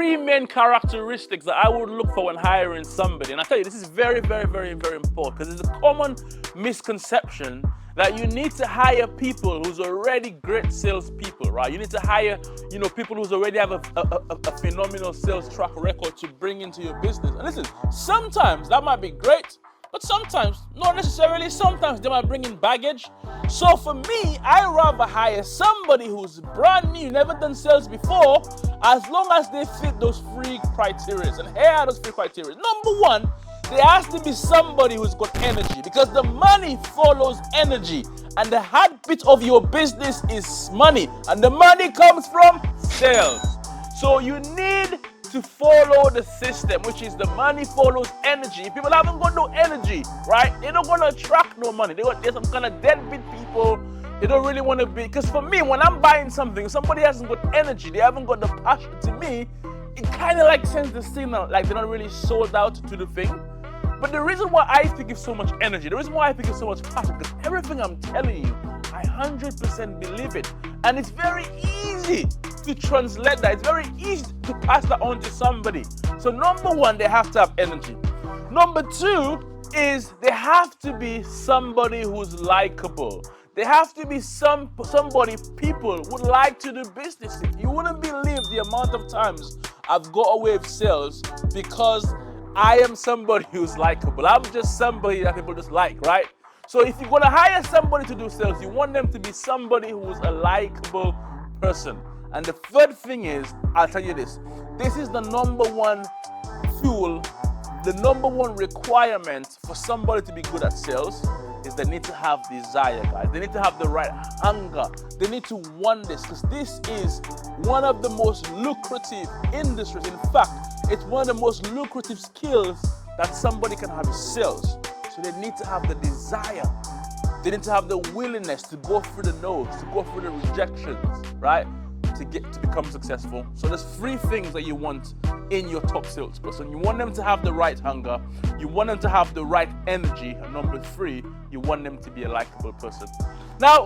three main characteristics that I would look for when hiring somebody. And I tell you, this is very, very, very, very important because it's a common misconception that you need to hire people who's already great salespeople, right? You need to hire, people who's already have a phenomenal sales track record to bring into your business. And listen, sometimes that might be great, but sometimes, not necessarily, sometimes they might bring in baggage. So for me, I rather hire somebody who's brand new, never done sales before, as long as they fit those three criteria. And here are those three criteria. Number one, there has to be somebody who's got energy, because the money follows energy, and the heartbeat of your business is money, and the money comes from sales. So you need to follow the system, which is the money follows energy. If people haven't got no energy, right, they're not going to attract no money. There's some kind of deadbeat people. They don't really want to be, because for me, when I'm buying something, somebody hasn't got energy, they haven't got the passion. To me, it kind of like sends the signal like they're not really sold out to the thing. But the reason why I think it's so much energy, the reason why I think it's so much passion, because everything I'm telling you, I 100% believe it. And it's very easy to translate that. It's very easy to pass that on to somebody. So number one, they have to have energy. Number two is they have to be somebody who's likable. They have to be somebody people would like to do business with. You wouldn't believe the amount of times I've got away with sales because I am somebody who's likable. I'm just somebody that people just like, right? So if you're going to hire somebody to do sales, you want them to be somebody who's a likable person. And the third thing is, I'll tell you this. This is the number one tool, the number one requirement for somebody to be good at sales is they need to have desire, guys. They need to have the right hunger. They need to want this, because this is one of the most lucrative industries. In fact, it's one of the most lucrative skills that somebody can have is sales. So they need to have the desire. They need to have the willingness to go through the no's, to go through the rejections, right? To become successful. So there's three things that you want in your top salesperson. You want them to have the right hunger. You want them to have the right energy. And number three, you want them to be a likable person. Now,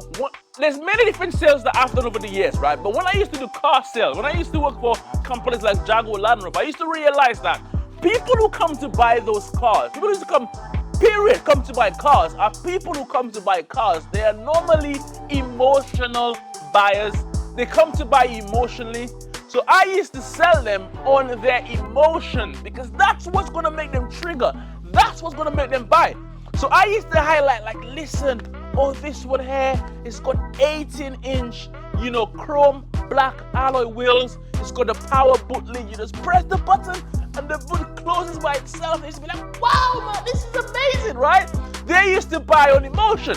there's many different sales that I've done over the years, right? But when I used to do car sales, when I used to work for companies like Jaguar Land Rover, I used to realize that people who come to buy those cars, people who used to come to buy cars, are people who come to buy cars. They are normally emotional buyers. They come to buy emotionally. So I used to sell them on their emotion, because that's what's going to make them trigger. That's what's going to make them buy. So I used to highlight, like, listen, this one here, it's got 18-inch, chrome black alloy wheels. It's got a power boot lid. You just press the button and the boot closes by itself. They used to be like, wow, man, this is amazing, right? They used to buy on emotion.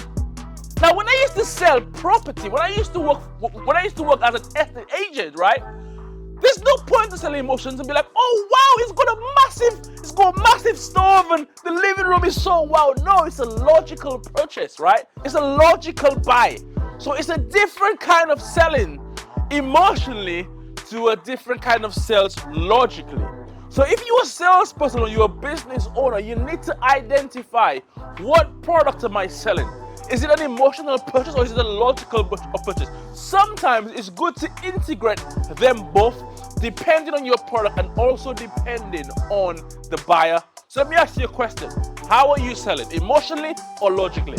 Now, when I used to sell property, when I used to work as an estate agent, right? There's no point to selling emotions and be like, oh wow, it's got a massive stove and the living room is so wow. No, it's a logical purchase, right? It's a logical buy. So it's a different kind of selling emotionally to a different kind of sales logically. So if you're a salesperson or you're a business owner, you need to identify, what product am I selling? Is it an emotional purchase or is it a logical purchase? Sometimes it's good to integrate them both, depending on your product and also depending on the buyer. So let me ask you a question. How are you selling? Emotionally or logically?